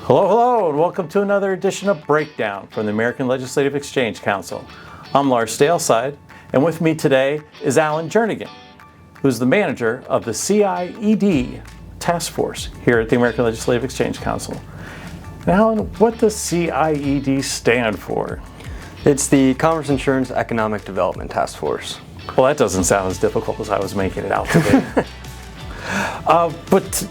Hello, hello, and welcome to another edition of Breakdown from the American Legislative Exchange Council. I'm Lars Dalseide, and with me today is Alan Jernigan, who's the manager of the CIED Task Force here at the American Legislative Exchange Council. And Alan, what does CIED stand for? It's the Commerce Insurance Economic Development Task Force. Well, that doesn't sound as difficult as I was making it out to be. But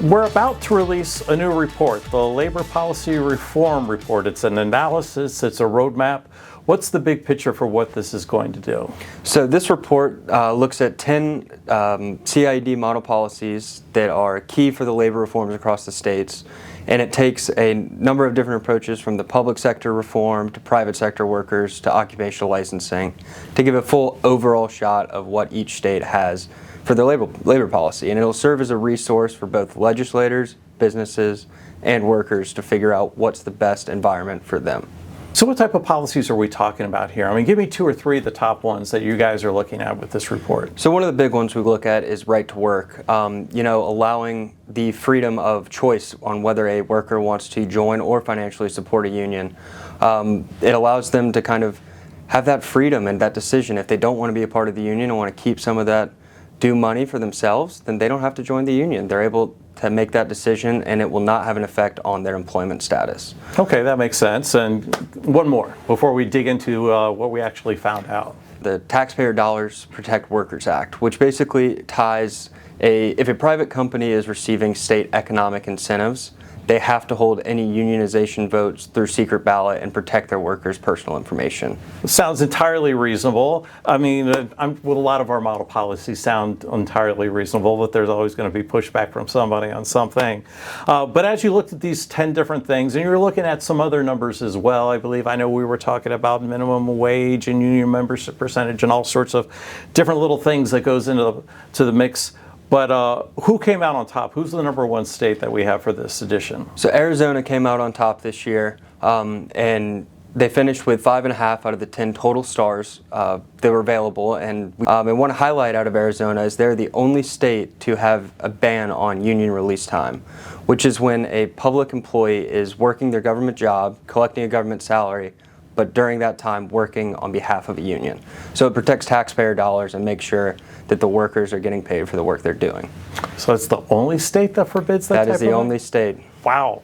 we're about to release a new report, the Labor Policy Reform Report. It's an analysis, it's a roadmap. What's the big picture for what this is going to do? So this report looks at 10 CIED model policies that are key for the labor reforms across the states. And it takes a number of different approaches from the public sector reform to private sector workers to occupational licensing to give a full overall shot of what each state has for their labor policy. And it'll serve as a resource for both legislators, businesses, and workers to figure out what's the best environment for them. So what type of policies are we talking about here? I mean, give me 2 or 3 of the top ones that you guys are looking at with this report. So one of the big ones we look at is right to work. Allowing the freedom of choice on whether a worker wants to join or financially support a union. It allows them to kind of have that freedom and that decision. If they don't want to be a part of the union and want to keep some of that due money for themselves, then they don't have to join the union. They're able to make that decision, and it will not have an effect on their employment status. Okay, that makes sense. And one more before we dig into what we actually found out. The Taxpayer Dollars Protect Workers Act, which basically ties if a private company is receiving state economic incentives, they have to hold any unionization votes through secret ballot and protect their workers' personal information. Sounds entirely reasonable. I mean, with a lot of our model policies sound entirely reasonable, but there's always going to be pushback from somebody on something. But as you looked at these 10 different things, and you were looking at some other numbers as well, I know we were talking about minimum wage and union membership percentage and all sorts of different little things that goes into the mix. But who came out on top? Who's the #1 state that we have for this edition? So Arizona came out on top this year, and they finished with 5.5 out of the 10 total stars that were available. And one highlight out of Arizona is they're the only state to have a ban on union release time, which is when a public employee is working their government job, collecting a government salary, but during that time working on behalf of a union. So it protects taxpayer dollars and makes sure that the workers are getting paid for the work they're doing. So it's the only state that forbids that type of thing? That is the only state. Wow,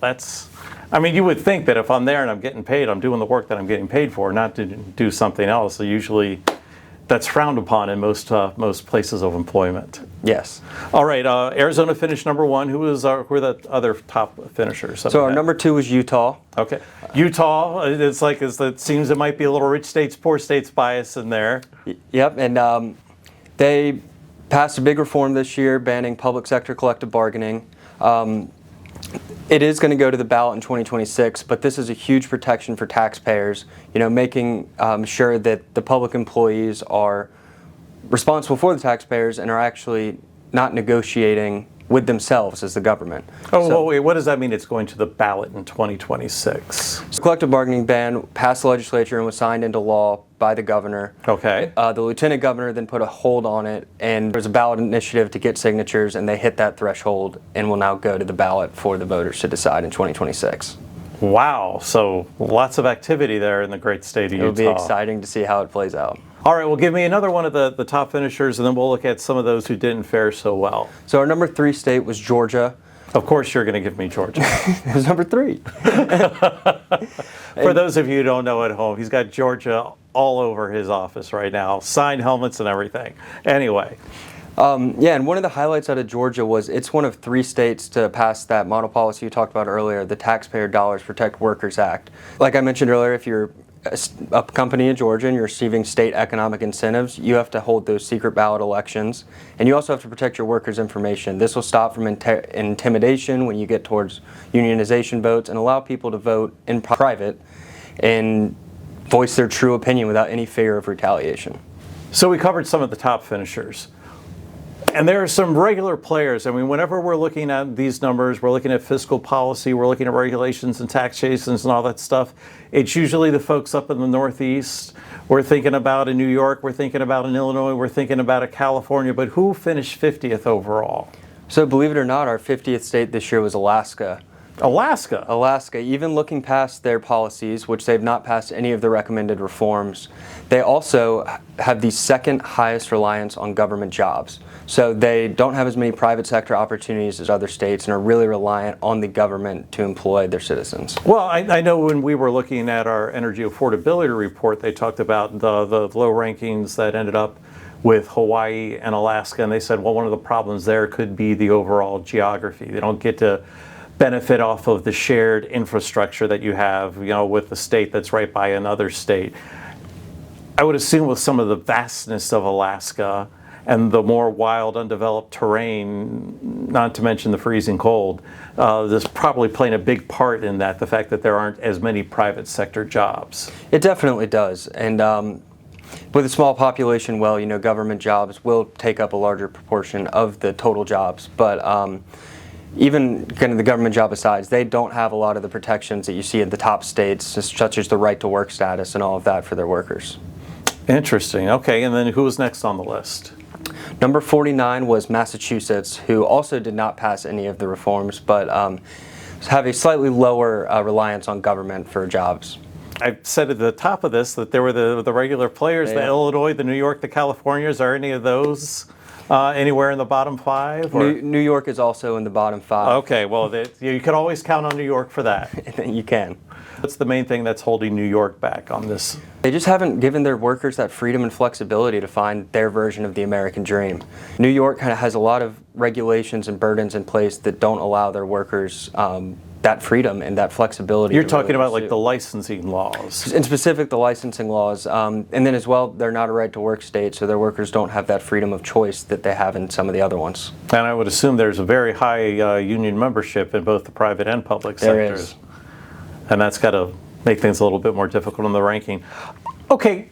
you would think that if I'm there and I'm getting paid, I'm doing the work that I'm getting paid for, not to do something else. So usually that's frowned upon in most places of employment. Yes. All right, Arizona finished #1. Who are the other top finishers? So our #2 was Utah. Okay, Utah. It seems there might be a little rich states, poor states bias in there. Yep, and they passed a big reform this year, banning public sector collective bargaining. It is going to go to the ballot in 2026, but this is a huge protection for taxpayers, making sure that the public employees are responsible for the taxpayers and are actually not negotiating with themselves as the government. Wait, what does that mean it's going to the ballot in 2026? The collective bargaining ban passed the legislature and was signed into law by the governor. Okay. The lieutenant governor then put a hold on it, and there's a ballot initiative to get signatures, and they hit that threshold and will now go to the ballot for the voters to decide in 2026. Wow, so lots of activity there in the great state of Utah. It'll be exciting to see how it plays out. All right, well, give me another one of the top finishers, and then we'll look at some of those who didn't fare so well. So our #3 state was Georgia. Of course you're going to give me Georgia. It was #3. For those of you who don't know at home, he's got Georgia all over his office right now, signed helmets and everything. Anyway. And one of the highlights out of Georgia was it's one of 3 states to pass that model policy you talked about earlier, the Taxpayer Dollars Protect Workers Act. Like I mentioned earlier, if you're a company in Georgia and you're receiving state economic incentives, you have to hold those secret ballot elections, and you also have to protect your workers' information. This will stop from intimidation when you get towards unionization votes and allow people to vote in private and voice their true opinion without any fear of retaliation. So we covered some of the top finishers. And there are some regular players. I mean, whenever we're looking at these numbers, we're looking at fiscal policy, we're looking at regulations and taxations and all that stuff. It's usually the folks up in the Northeast. We're thinking about in New York, we're thinking about in Illinois, we're thinking about in California. But who finished 50th overall? So believe it or not, our 50th state this year was Alaska. Alaska, even looking past their policies, which they've not passed any of the recommended reforms, they also have the second highest reliance on government jobs. So they don't have as many private sector opportunities as other states and are really reliant on the government to employ their citizens. Well, I know when we were looking at our energy affordability report, they talked about the low rankings that ended up with Hawaii and Alaska, and they said, well, one of the problems there could be the overall geography. They don't get to benefit off of the shared infrastructure that you have, with the state that's right by another state. I would assume with some of the vastness of Alaska and the more wild, undeveloped terrain, not to mention the freezing cold, this probably playing a big part in that, the fact that there aren't as many private sector jobs. It definitely does. And with a small population, government jobs will take up a larger proportion of the total jobs. But even kind of the government job asides, they don't have a lot of the protections that you see in the top states, such as the right to work status and all of that for their workers. Interesting. Okay, and then who was next on the list? Number 49 was Massachusetts, who also did not pass any of the reforms, but have a slightly lower reliance on government for jobs. I said at the top of this that there were the regular players, the Illinois, the New York, the Californias. Are any of those anywhere in the bottom five? Or? New York is also in the bottom five. Okay, well, you can always count on New York for that. You can. What's the main thing that's holding New York back on this? They just haven't given their workers that freedom and flexibility to find their version of the American dream. New York kind of has a lot of regulations and burdens in place that don't allow their workers that freedom and that flexibility. You're talking about like the licensing laws. In specific, the licensing laws. And then as well, they're not a right to work state, so their workers don't have that freedom of choice that they have in some of the other ones. And I would assume there's a very high union membership in both the private and public sectors. There is. And that's got to make things a little bit more difficult in the ranking. Okay,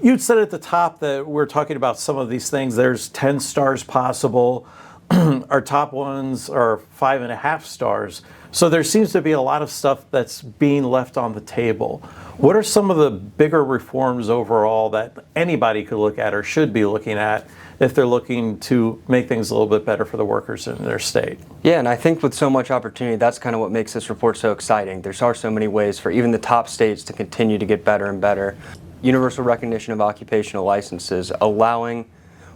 you said at the top that we're talking about some of these things. There's 10 stars possible. Our top ones are 5.5 stars. So there seems to be a lot of stuff that's being left on the table. What are some of the bigger reforms overall that anybody could look at or should be looking at if they're looking to make things a little bit better for the workers in their state? Yeah, and I think with so much opportunity, that's kind of what makes this report so exciting. There are so many ways for even the top states to continue to get better and better. Universal recognition of occupational licenses, allowing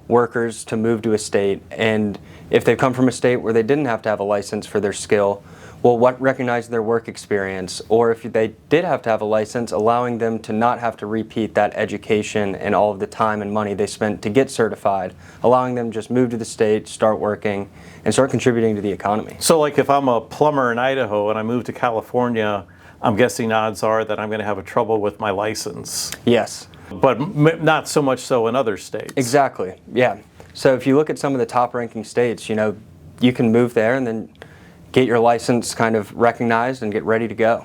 workers to move to a state, and if they come from a state where they didn't have to have a license for their skill, recognize their work experience, or if they did have to have a license, allowing them to not have to repeat that education and all of the time and money they spent to get certified, allowing them to just move to the state, start working, and start contributing to the economy. So like if I'm a plumber in Idaho and I move to California, I'm guessing odds are that I'm going to have a trouble with my license. Yes. But not so much so in other states. Exactly, yeah. So if you look at some of the top ranking states, you can move there and then get your license kind of recognized and get ready to go.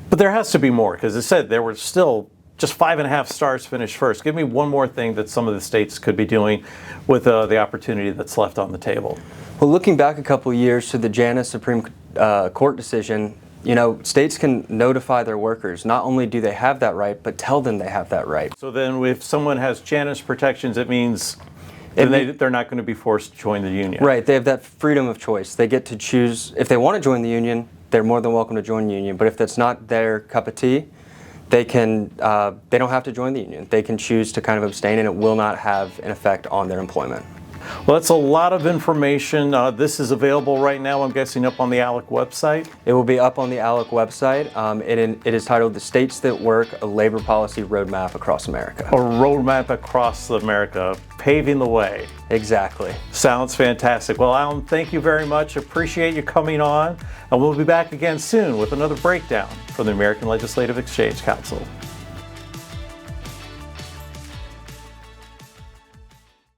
But there has to be more, because it said there were still just 5.5 stars finished first. Give me one more thing that some of the states could be doing with the opportunity that's left on the table. Well, looking back a couple of years to the Janus Supreme Court decision, states can notify their workers. Not only do they have that right, but tell them they have that right. So then if someone has Janus protections, it means they're not going to be forced to join the union. Right, they have that freedom of choice. They get to choose, if they want to join the union, they're more than welcome to join the union. But if that's not their cup of tea, they don't have to join the union. They can choose to kind of abstain, and it will not have an effect on their employment. Well, that's a lot of information. This is available right now, I'm guessing, up on the ALEC website? It will be up on the ALEC website. It is titled The States That Work, a Labor Policy Roadmap Across America. A roadmap across America, paving the way. Exactly. Sounds fantastic. Well, Alan, thank you very much. Appreciate you coming on. And we'll be back again soon with another breakdown from the American Legislative Exchange Council.